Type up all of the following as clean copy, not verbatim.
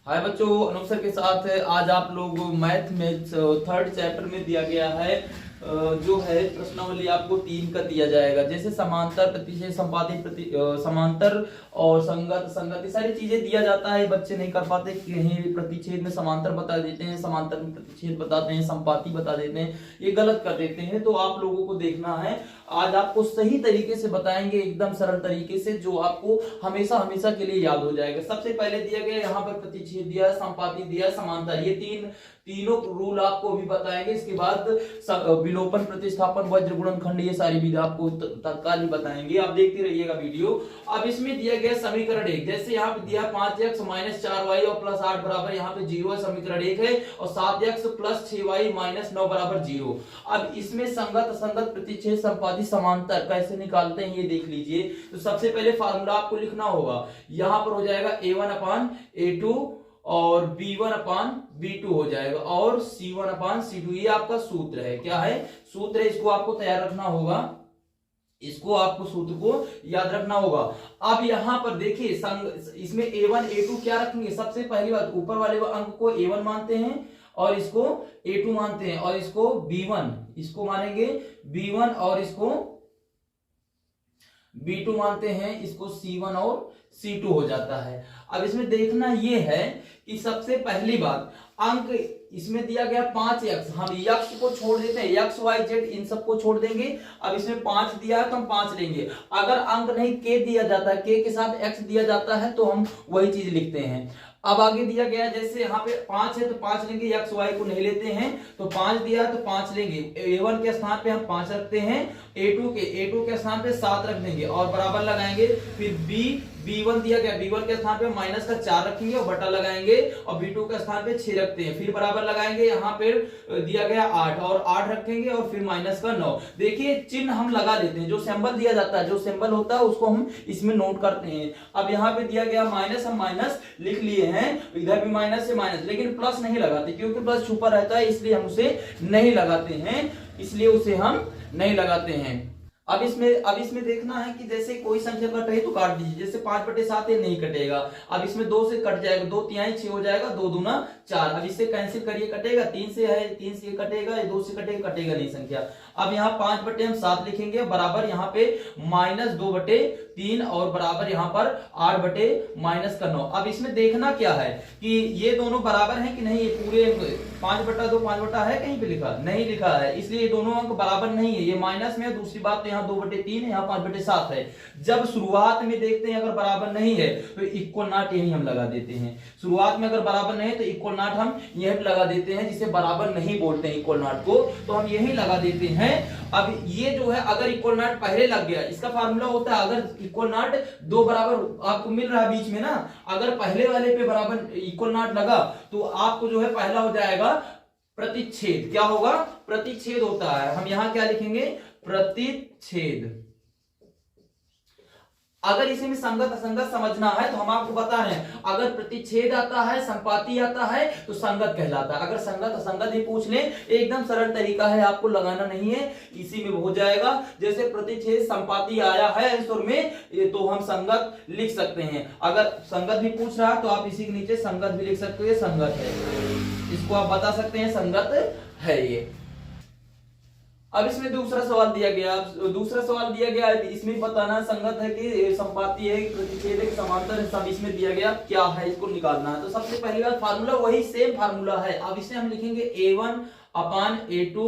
हाय बच्चों, अनुप सर के साथ आज आप लोग मैथ में थर्ड चैप्टर में दिया गया है जो है प्रश्नावली आपको 3 का दिया जाएगा। जैसे समांतर, प्रतिच्छेद, संपाती, समांतर और संगत, संगत, ये सारी चीजें दिया जाता है। बच्चे नहीं कर पाते, कहीं प्रतिच्छेद में समांतर बता देते हैं, समांतर में प्रतिच्छेद बताते हैं, संपाती बता देते हैं, ये गलत कर देते हैं। तो आप लोगों को देखना है, आज आपको सही तरीके से बताएंगे, एकदम सरल तरीके से, जो आपको हमेशा हमेशा के लिए याद हो जाएगा। सबसे पहले दिया गया यहाँ पर प्रतिच्छेद दिया, संपाती दिया, समांतर, ये तीनों रूल आपको भी बताएंगे। इसके बाद विलोपन, प्रतिस्थापन, वज्र, गुणनखंड, ये सारी विधि आपको तत्काल ही बताएंगे। आप देखते रहिएगा वीडियो। अब इसमें दिया गया समीकरण 1, जैसे यहाँ पे दिया 5x - 4y और +8 बराबर यहाँ पे 0 है, समीकरण 1 है, और 7x + 6y - 9 बराबर 0। अब इसमें संगत, असंगत, प्रतिच्छेद, संपाती, समांतर कैसे निकालते हैं ये देख लीजिए। तो सबसे पहले फार्मूला आपको लिखना होगा, यहां पर हो जाएगा a1/a2 और b1/b2 हो जाएगा, और c1/c2, ये आपका सूत्र है। क्या है? सूत्र है, इसको आपको तैयार रखना होगा, इसको आपको सूत्र को याद रखना होगा। अब यहां पर देखिए, इसमें a1 a2 क्या रखेंगे? सबसे पहली बात, ऊपर वाले अंक को a1 मानते हैं और इसको a2 मानते हैं, और इसको b1, इसको मानेंगे b1 और इसको b2 मानते हैं, इसको c1 और c2 हो जाता है। अब इसमें देखना यह है कि सबसे पहली बात, अंक इसमें दिया गया 5x, हम x को छोड़ देते हैं, x y z इन सबको छोड़ देंगे। अब इसमें 5 दिया है तो हम 5 लेंगे। अगर अंक नहीं k दिया जाता है, k के साथ x दिया जाता है, तो हम वही चीज लिखते हैं। अब आगे दिया गया, जैसे यहाँ पे 5 है तो 5 लेंगे, x y को नहीं लेते हैं, तो 5 दिया है तो 5 लेंगे। a1 के स्थान पे हम 5 रखते हैं, a2 के स्थान पे 7 रख देंगे और बराबर लगाएंगे। फिर b1 दिया गया, b1 के स्थान पे माइनस का 4 रखेंगे और बटा लगाएंगे, और b2 के स्थान पे 6 रखते हैं, फिर बराबर लगाएंगे। यहाँ पे दिया गया 8 और 8 रखेंगे, और फिर माइनस का 9। देखिए चिन्ह हम लगा देते हैं, जो सिंबल दिया जाता है, जो सिंबल होता है उसको हम इसमें नोट करते हैं। अब यहाँ पे दिया गया माइनस, हम माइनस लिख लिए हैं, इधर भी माइनस से माइनस, लेकिन प्लस नहीं लगाते क्योंकि प्लस छुपा रहता है, इसलिए हम उसे नहीं लगाते हैं, इसलिए उसे हम नहीं लगाते हैं। अब इसमें देखना है कि जैसे कोई संख्या कट रही तो काट दीजिए, जैसे 5/7 है, नहीं कटेगा। अब इसमें 2 से कट जाएगा, 2 तिहाई 6 हो जाएगा, 2 दूना 4। अब इससे कैंसिल करिए, कटेगा, 3 से है, 3 से कटेगा, 2 से कटेगा, कटेगा नहीं संख्या। अब यहाँ 5/7 लिखेंगे, बराबर यहाँ पे -2/3 और बराबर यहाँ पर 8/-9। अब इसमें देखना क्या है कि ये दोनों बराबर हैं कि नहीं। ये पूरे 5/2 5 है, कहीं पे लिखा नहीं, लिखा है, इसलिए ये दोनों अंक बराबर नहीं है, ये माइनस में है। दूसरी बात, तो यहाँ 2/3 है, यहाँ 5/7 है। जब शुरुआत में देखते हैं अगर बराबर नहीं है तो इक्वल नॉट यही हम लगा देते हैं। शुरुआत में अगर बराबर नहीं है तो इक्वल नॉट हम यही लगा देते हैं, जिसे बराबर नहीं बोलते हैं इक्वल नॉट को, तो हम यही लगा देते हैं। अब ये जो है, अगर इक्वल नॉट पहले लग गया, इसका फार्मूला होता है, अगर इक्वल नॉट 2 बराबर आपको मिल रहा है बीच में ना, अगर पहले वाले पे बराबर इक्वल नॉट लगा तो आपको जो है पहला हो जाएगा प्रतिच्छेद। क्या होगा? प्रतिच्छेद होता है। हम यहां क्या लिखेंगे? प्रतिच्छेद। अगर इसी में संगत असंगत समझना है तो हम आपको बता रहे हैं, अगर प्रतिच्छेद आता है, संपाती आता है, तो संगत कहलाता है। अगर संगत असंगत ही पूछ ले, एकदम सरल तरीका है, आपको लगाना नहीं है, इसी में हो जाएगा। जैसे प्रतिच्छेद संपाती आया है आंसर में, तो हम संगत लिख सकते हैं। अगर संगत भी पूछ रहा है तो आप इसी के नीचे संगत भी लिख सकते हैं, संगत है, इसको आप बता सकते हैं, संगत है ये। अब इसमें दूसरा सवाल दिया गया, इसमें बताना संगत है कि संपाती है, प्रतिच्छेद है, समांतर है, सब इसमें दिया गया क्या है, इसको निकालना है। तो सबसे पहली बात, फार्मूला वही सेम फार्मूला है। अब इसे हम लिखेंगे a1/a2,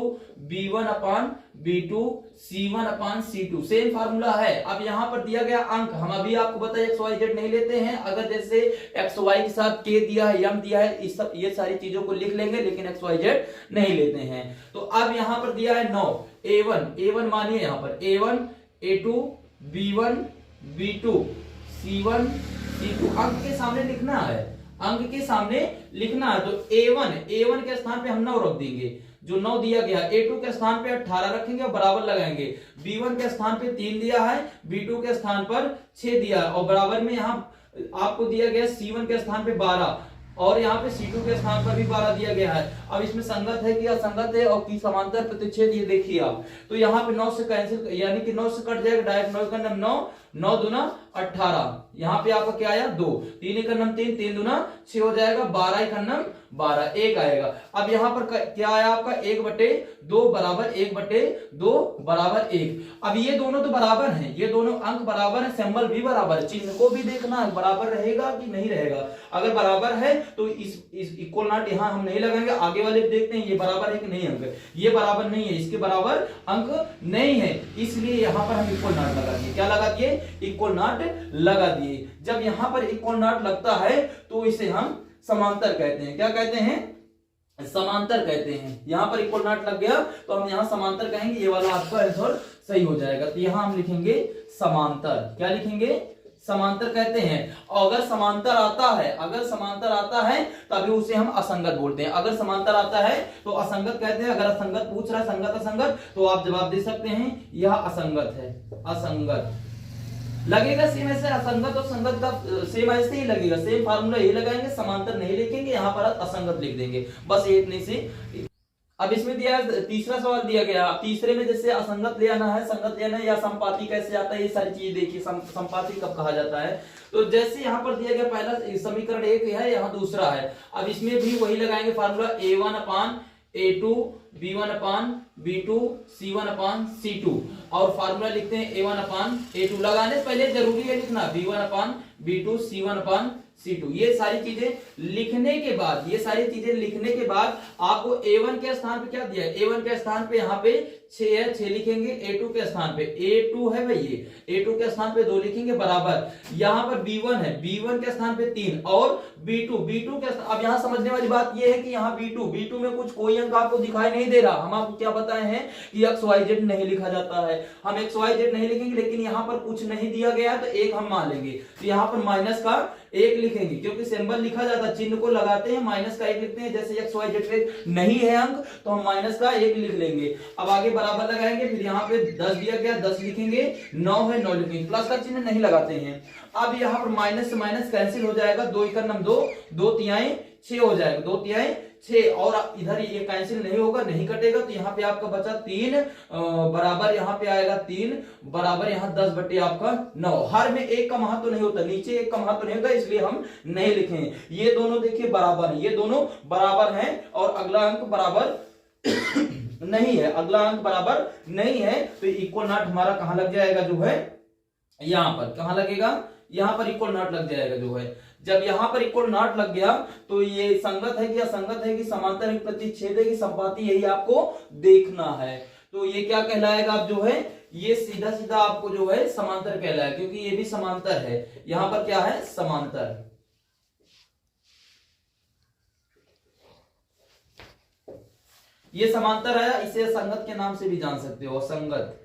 b1/b2, c1/c2, same formula है। अब यहाँ पर दिया गया अंक, हम अभी आपको बताया x y z नहीं लेते हैं। अगर जैसे x y के साथ k दिया है, m दिया है, इस सब ये सारी चीजों को लिख लेंगे, लेकिन x y z नहीं लेते हैं। तो अब यहाँ पर दिया है 9, a1 मानिए, यहाँ पर a1 a2 b1 b2 c1 c2, अंक के सामने लिखना है, अंक के सामने लिखना है। तो a1 के स्थान पे हम 9 रख देंगे, जो 9 दिया गया। a2 के स्थान पे 18 रखेंगे और बराबर लगाएंगे। b1 के स्थान पे 3 दिया है, b2 के स्थान पर 6 दिया है, और बराबर में यहाँ आपको दिया गया c1 के स्थान पे 12, और यहाँ पे C2 के स्थान पर भी 12 दिया गया है। अब इसमें संगत है कि असंगत है और की समांतर प्रतिच्छेद, ये देखिए आप। तो यहाँ पे 9 से कैंसिल, यानी कि 9 से कट जाएगा, डायरेक्ट 9 का 9 9 दूना 18, यहाँ पे आपका क्या आया 2, 3 एक नम 3, 3 दूना 6 हो जाएगा, 12 एक नम 12, 1 आएगा। अब यहाँ पर क्या आया आपका 1/2 बराबर 1/2 बराबर 1। अब ये दोनों तो बराबर हैं, ये दोनों अंक बराबर है, सिंबल भी बराबर है, चिन्ह को भी देखना है बराबर रहेगा कि नहीं रहेगा। अगर बराबर है तो इस इक्वल नॉट यहाँ हम नहीं लगाएंगे, आगे वाले देखते हैं ये बराबर है कि नहीं अंक, ये बराबर नहीं है, इसके बराबर अंक नहीं है, इसलिए यहाँ पर हम इक्वल नॉट लगा दिए। क्या लगा दिए? इक्वल नॉट लगा दिए। जब यहाँ पर इक्वल नॉट लगता है तो इसे हम समांतर कहते हैं। क्या कहते हैं? समांतर कहते हैं। यहां पर इक्वल नॉट लग गया तो हम यहां समांतर कहेंगे, ये वाला आपका आंसर सही हो जाएगा। तो यहां हम लिखेंगे समांतर। क्या लिखेंगे? समांतर कहते हैं। और अगर समांतर आता है, अगर समांतर आता है तभी उसे हम असंगत बोलते हैं। अगर समांतर आता है तो असंगत कहते हैं। अगर असंगत पूछ रहा है, संगत असंगत, तो आप जवाब दे सकते हैं यह असंगत है। असंगत लगेगा सेम ऐसे, असंगत और संगत का सेम ऐसे ही लगेगा, सेम फार्मूला यही लगाएंगे, समांतर नहीं लिखेंगे, यहाँ पर असंगत लिख देंगे, बस ये इतनी सी। अब इसमें दिया तीसरा सवाल दिया गया, तीसरे में जैसे असंगत ले आना है, संगत ले आना है, या संपाती कैसे आता है, ये सारी चीज देखिए। संपाती कब कहा जाता है? तो जैसे यहाँ पर दिया गया पहला समीकरण एक है, यहाँ दूसरा है। अब इसमें भी वही लगाएंगे फार्मूला, a1/a2 b1/b2 c1/c2, और फार्मूला लिखते हैं a1/a2। लगाने से पहले जरूरी है लिखना b1/b2 c1/c2। ये सारी चीजें लिखने के बाद, ये सारी चीजें लिखने के बाद आपको a1 के स्थान पे क्या दिया है? a1 के स्थान पे यहाँ पे 6 है, 6 लिखेंगे। a2 के स्थान पे a2 है भाई, ये a2 के स्थान पे 2 लिखेंगे बराबर। यहाँ पर b1 है, b1 के स्थान पे 3, और b2 के स्थान। अब यहाँ समझने वाली बात ये है कि यहाँ b2 में कुछ कोई अंक आपको दिखाई नहीं दे रहा। हम आपको क्या बताए हैं कि XYZ नहीं लिखा जाता है, हम XYZ नहीं लिखेंगे, लेकिन यहाँ पर कुछ नहीं दिया गया तो 1 हम मान लेंगे। तो यहाँ पर माइनस का 1 लिखेंगे, क्योंकि सिंबल लिखा जाता है, चिन्ह को लगाते हैं, माइनस का 1 लिखते हैं। जैसे XYZ पे नहीं है अंक तो हम माइनस का 1 लिख लेंगे। अब आगे बराबर लगाएंगे, फिर यहाँ पे 10 दिया गया, 10 लिखेंगे, 9 है, 9 लिखेंगे, प्लस का चिन्ह नहीं लगाते हैं। अब यहाँ पर माइनस से माइनस कैंसिल हो जाएगा, 2 × 2, 2 तिहाई 6 हो जाएगा, 2 तिहाई 6, और इधर ये कैंसिल नहीं होगा, नहीं कटेगा, तो यहाँ पे आपका बचा 3 बराबर, यहाँ पे आएगा 3 बराबर, यहाँ 10 बटे आपका 9। हर में 1 का महत्व नहीं होता, नीचे 1 का महत्व नहीं होता, इसलिए हम नहीं लिखेंगे। ये दोनों देखिए बराबर है, ये दोनों बराबर हैं, और अगला अंक बराबर नहीं है, अगला अंक बराबर नहीं है, तो इक्वल नॉट हमारा कहां लग जाएगा जो है, यहां पर। कहां लगेगा? यहां पर इक्वल नॉट लग जाएगा जो है। जब यहां पर इक्वल नॉट लग गया तो ये संगत है कि असंगत है कि समांतर है, प्रतिच्छेद है कि संपाती, यही आपको देखना है। तो ये क्या कहलाएगा अब जो है, ये सीधा सीधा आपको जो है समांतर कहलाएगा, क्योंकि ये भी समांतर है। यहां पर क्या है? समांतर। ये समांतर है, इसे असंगत के नाम से भी जान सकते हो, असंगत,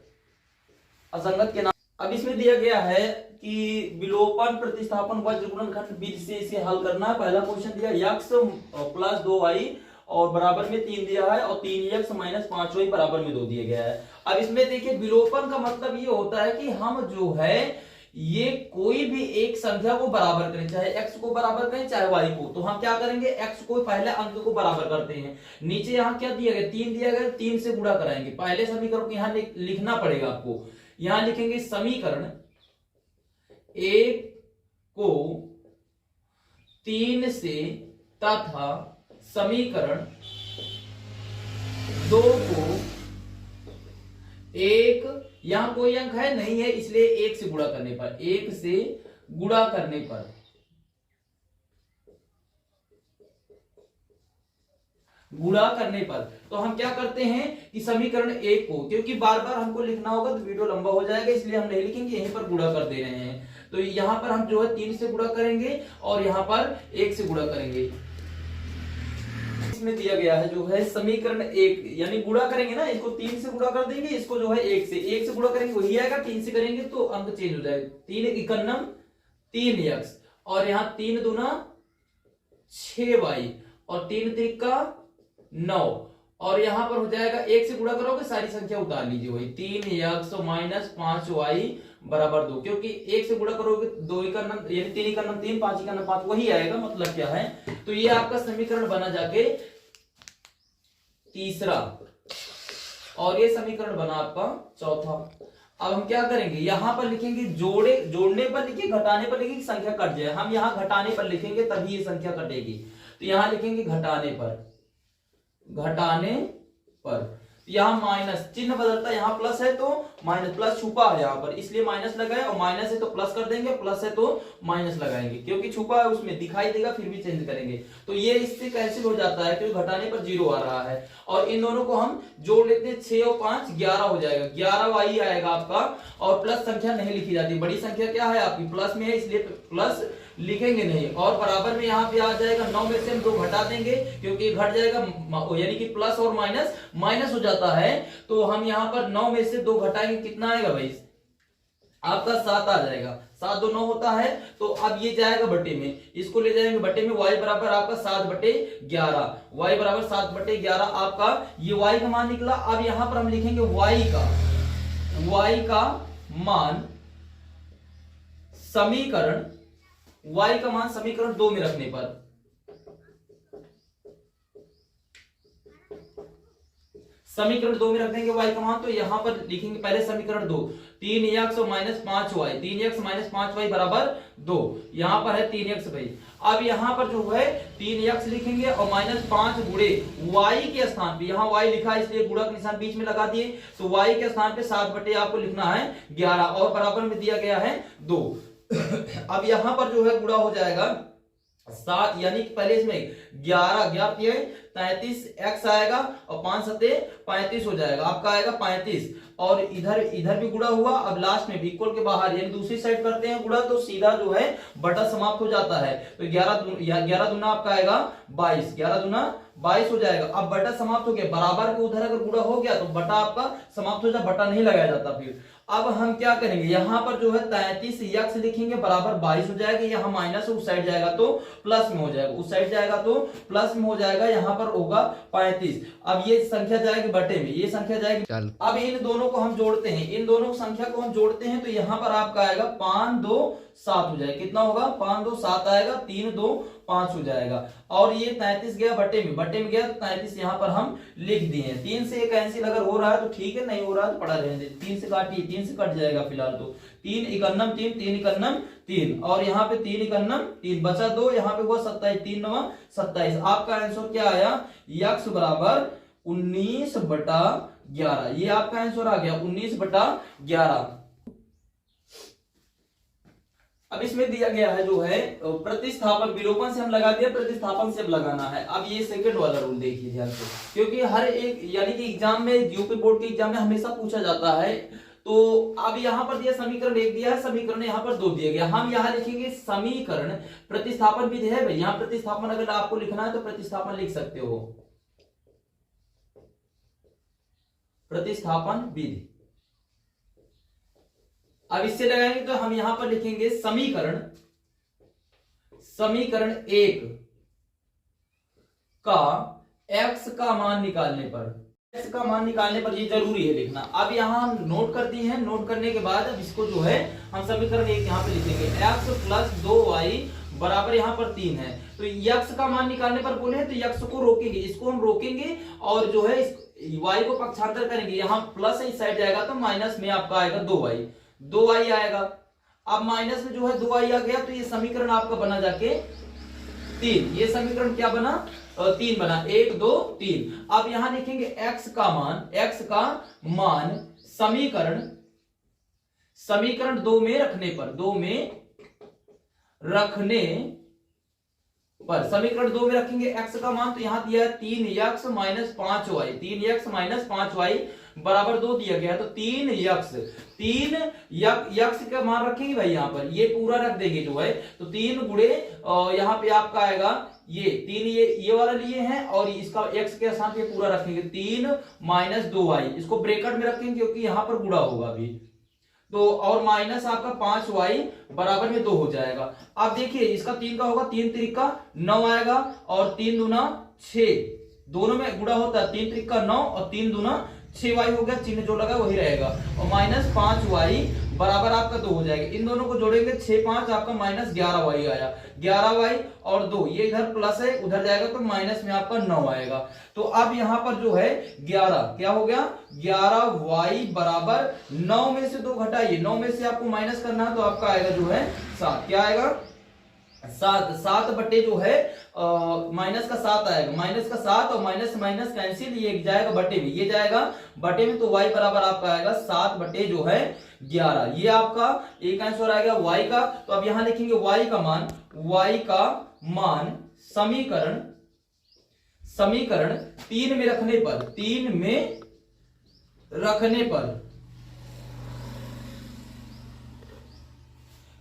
असंगत के नाम। अब इसमें दिया गया है कि विलोपन प्रतिस्थापन वज्र गुणनखंड विधि से इसे हल करना है। पहला क्वेश्चन दिया x + 2y और बराबर में 3 दिया है, और 3x - 5y बराबर में 2 दिया गया है। अब इसमें देखिए विलोपन का मतलब ये होता है कि हम जो है ये कोई भी एक संख्या को बराबर करें, चाहे x को बराबर करें चाहे y को, तो हम क्या करेंगे, x को पहले अंक को बराबर करते हैं। नीचे यहाँ क्या दिया गया? 3 दिया गया, 3 से गुणा कराएंगे। पहले समीकरण को यहाँ लिखना पड़ेगा आपको। यहां लिखेंगे समीकरण 1 को 3 से तथा समीकरण 2 को 1, यहां कोई अंक है नहीं है, इसलिए 1 से गुणा करने पर, 1 से गुणा करने पर, गुणा करने पर, तो हम क्या करते हैं कि समीकरण 1 को, क्योंकि बार बार हमको लिखना होगा तो वीडियो लंबा हो जाएगा, इसलिए हम नहीं लिखेंगे, यहीं पर गुणा कर दे रहे हैं। तो यहां पर हम जो है 3 से गुणा करेंगे और यहां पर 1 से गुणा करेंगे। इसमें दिया गया है जो है समीकरण 1, यानी गुणा करेंगे ना, इसको 3 से गुणा कर देंगे, इसको जो है 1 से गुणा करेंगे, वही आएगा। 3 से करेंगे तो अंक चेंज हो जाएगा, 3 × 1 3x, और यहाँ 3 दूना 6y, और 3 × 3 9, और यहां पर हो जाएगा 1 से गुणा करोगे, सारी संख्या उतार लीजिए, वही 3x - 5y बराबर 2, क्योंकि 1 से गुणा करोगे 2 × 9 यानी 3 × 9 3, 5 × 9 5, वही आएगा। मतलब क्या है, तो ये आपका समीकरण बना जाके तीसरा, और ये समीकरण बना आपका चौथा। अब हम क्या करेंगे, यहां पर लिखेंगे जोड़ने पर लिखिए, घटाने पर लिखिए, संख्या कट जाए। हम यहां घटाने पर लिखेंगे तभी ये संख्या कटेगी। तो यहां लिखेंगे घटाने पर यहां माइनस चिन्ह बदलता है, यहां प्लस है तो माइनस, प्लस छुपा है यहां पर इसलिए माइनस लगाए, और माइनस है तो प्लस कर देंगे, प्लस है तो माइनस लगाएंगे, क्योंकि छुपा है उसमें दिखाई देगा फिर भी चेंज करेंगे। तो ये इससे कैंसिल हो जाता है क्योंकि घटाने पर 0 आ रहा है। और इन दोनों को हम जोड़ लेते हैं, 6 और 5 11 हो जाएगा, 11y आएगा आपका। और प्लस संख्या नहीं लिखी जाती, बड़ी संख्या क्या है आपकी प्लस में है इसलिए प्लस लिखेंगे नहीं। और बराबर में यहाँ पे आ जाएगा 9 में से हम 2 घटा देंगे क्योंकि घट जाएगा, यानी कि प्लस और माइनस माइनस हो जाता है। तो हम यहाँ पर 9 में से 2 घटाएंगे, कितना आएगा भाई आपका 7 आ जाएगा। 7 2 9 होता है। तो अब ये जाएगा बटे में, इसको ले जाएंगे बटे में, y बराबर आपका 7/11, y बराबर 7/11 आपका ये y का मान निकला। अब यहां पर हम लिखेंगे y का मान समीकरण, y का मान समीकरण 2 में रखने पर, समीकरण 2 में रख देंगे y का मान। तो यहां पर लिखेंगे पहले समीकरण 2, 3x minus 5y, 3x minus 5y बराबर 2, यहां पर है 3x भाई। अब यहां पर जो है 3x लिखेंगे और माइनस 5 गुणे y के स्थान पे, यहां y लिखा है इसलिए गुणा का निशान बीच में लगा दिए, तो y के स्थान पे 7 बटे आपको लिखना है 11 और बराबर में दिया गया है 2। अब यहां पर जो है गुणा हो जाएगा 7, यानी कि पहले इसमें 11 33 x आएगा और 5 7 35 हो जाएगा, आपका आएगा 35। और इधर भी गुणा हुआ। अब लास्ट में भी इक्वल के बाहर यानी दूसरी साइड करते हैं गुणा, तो सीधा जो है बटा समाप्त हो जाता है। तो 11 दूना आपका आएगा 22, 11 दूना 22 हो जाएगा। अब बटा समाप्त हो गया, बराबर को उधर अगर गुणा हो गया तो बटा आपका समाप्त हो जाए, बटा नहीं लगाया जाता फिर। अब हम क्या करेंगे, यहां पर जो है 33x लिखेंगे बराबर 22 हो जाएगा, यहां माइनस उस साइड जाएगा तो प्लस में हो जाएगा, उस साइड जाएगा तो प्लस में हो जाएगा, यहां पर होगा 35। अब ये संख्या जाएगी बटे में, ये संख्या जाएगी। अब इन दोनों को हम जोड़ते हैं, इन दोनों संख्या को हम जोड़ते हैं, तो यहां पर आपका आएगा 5 2 7 हो जाएगा, कितना होगा 5 2 7 आएगा, 3 2 5 हो जाएगा। और ये 33 गया बटे में गया तो 33 यहां पर हम लिख दिए। 3 से कैंसिल अगर हो रहा है तो ठीक है, नहीं हो रहा है तो पड़ा रहने दे। 3 से काटिए, 3 से कट जाएगा फिलहाल तो 3 51 3 3 51 3 और यहाँ पे 3 51 3 बचा 2, यहाँ पे हुआ 27, 3 9 27। आपका आंसर क्या आया, x बराबर 19/11, ये आपका आंसर आ गया 19/11। अब इसमें दिया गया है जो है प्रतिस्थापन, विलोपन से हम लगा दिया, प्रतिस्थापन से अब लगाना है। अब ये सेकंड वाला रूल देखिए ध्यान से, क्योंकि हर एक यानी कि एग्जाम में, यूपी बोर्ड के एग्जाम में हमेशा पूछा जाता है। तो अब यहां पर दिया समीकरण 1 दिया है, समीकरण यहां पर 2 दिया गया, हम यहां लिखेंगे समीकरण, प्रतिस्थापन विधि है भाई, यहां प्रतिस्थापन अगर आपको लिखना है तो प्रतिस्थापन लिख सकते हो, प्रतिस्थापन विधि। अब इससे लगाएंगे तो हम यहां पर लिखेंगे समीकरण 1 का x का मान निकालने पर, x का मान निकालने पर ये जरूरी है लिखना। अब यहां हम नोट कर दिए हैं, नोट करने के बाद अब इसको जो है हम समीकरण 1 यहां पे लिखेंगे, x + 2y बराबर यहां पर 3 है। तो x का मान निकालने पर बोले तो x को रोकेंगे, इसको हम रोकेंगे और जो है y को पक्षांतर करेंगे, यहां प्लस इस साइड जाएगा तो माइनस में आपका आएगा 2y आएगा। अब माइनस में जो है 2y आ गया तो ये समीकरण आपका बना जाके 3, ये समीकरण क्या बना 3 बना, 1 2 3। अब यहां लिखेंगे x का मान समीकरण 2 में रखने पर, समीकरण 2 में रखेंगे x का मान, तो यहां दिया है 3x minus 5y, 3x minus 5y बराबर 2 दिया गया, तो 3x का मान रखेंगे भाई, यहां पर ये पूरा रख देंगे जो है, तो 3 गुणे यहां पे आपका आएगा ये 3, ये वाला लिए हैं और इसका x के साथ ये पूरा रखेंगे, 3 माइनस 2y, इसको ब्रैकेट में रखेंगे क्योंकि यहां पर गुणा होगा अभी, तो और माइनस आपका 5y बराबर में 2 हो जाएगा। अब देखिए इसका 3 का होगा, 3 त्रिका 9 आएगा और 3 दूना 6, दोनों में गुणा होता है, 3 त्रिका 9 और 3 दूना 6y हो गया, चिन्ह जो लगा वही रहेगा, और माइनस 5y बराबर आपका 2 हो जाएगा। इन दोनों को जोड़ेंगे 6 5 आपका माइनस 11y आया, 11y और 2 ये इधर प्लस है उधर जाएगा तो माइनस में आपका 9 आएगा। तो अब यहां पर जो है 11 क्या हो गया, 11y बराबर 9 में से 2 घटाइए, 9 में से आपको माइनस करना है तो आपका आएगा जो है 7, क्या आएगा 7, 7 बटे जो है माइनस का 7 आएगा, माइनस का 7 और माइनस माइनस कैंसिल, ये जाएगा बटे में, ये जाएगा बटे में, तो y बराबर आपका आएगा 7 बटे जो है 11। ये आपका एक आंसर आएगा y का। तो अब यहां लिखेंगे y का मान समीकरण 3 में रखने पर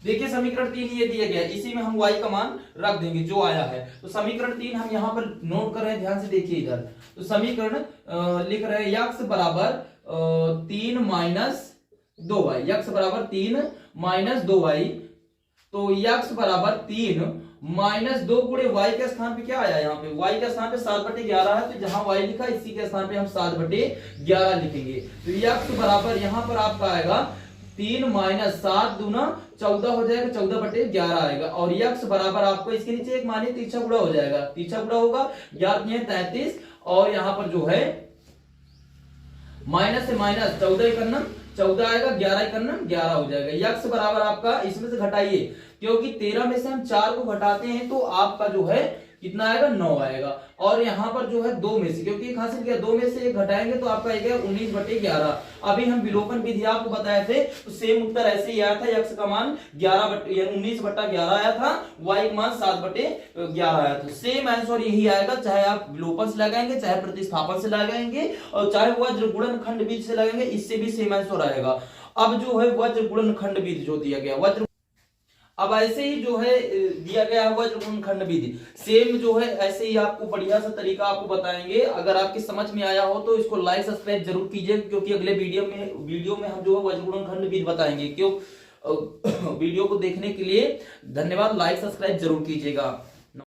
देखिए समीकरण 3 ये दिया गया है, इसी में हम y का मान रख देंगे जो आया है। तो समीकरण 3 हम यहां पर नोट कर रहे हैं, ध्यान से देखिए इधर। तो समीकरण लिख रहे हैं x बराबर 3 माइनस 2y, x बराबर 3 माइनस 2y। तो x बराबर 3 माइनस 2 गुणे y के स्थान पे क्या आया, यहाँ पे y के स्थान पे 7 बटे 11 है, तो जहां y लिखा इसी के स्थान पे हम 7 बटे 11 लिखेंगे। तो x बराबर यहां पर आपका आएगा 3 माइनस 7 दूना 14 हो जाएगा, 14 बटे 11 आएगा। और x बराबर आपको इसके नीचे एक मानिए तीसरा गुणा हो जाएगा, तीसरा गुणा होगा 11 33, और यहाँ पर जो है माइनस से माइनस 14 इकन्नम 14 आएगा, 11 इकन्नम 11 हो जाएगा। x बराबर आपका इसमें से घटाइए, क्योंकि 13 में से हम 4 को घटाते हैं तो आपका जो है कितना आएगा 9 आएगा। और यहाँ पर जो है 2 में से, क्योंकि एक हासिल किया 2 में से एक घटाएंगे तो आपका आएगा 19 बटे 11। अभी हम विलोपन विधि आपको बताए थे, तो सेम उत्तर ऐसे ही आया था, x का मान 19 बटा 11 आया था, y का मान 7 बटे 11 आया था। सेम आंसर यही आएगा, चाहे आप विलोपन से लगाएंगे, चाहे प्रतिस्थापन से लगाएंगे, और चाहे वज्र गुणनखंड विधि से लगाएंगे, इससे भी सेम आंसर आएगा। अब जो है वज्र गुणनखंड विधि जो दिया गया, अब ऐसे ही जो है दिया गया है वज्र गुणनखंड विधि, सेम जो है ऐसे ही आपको बढ़िया सा तरीका आपको बताएंगे। अगर आपके समझ में आया हो तो इसको लाइक सब्सक्राइब जरूर कीजिए, क्योंकि अगले वीडियो में हम जो है वज्र गुणनखंड विधि बताएंगे। क्यों वीडियो को देखने के लिए धन्यवाद, लाइक सब्सक्राइब जरूर कीजिएगा।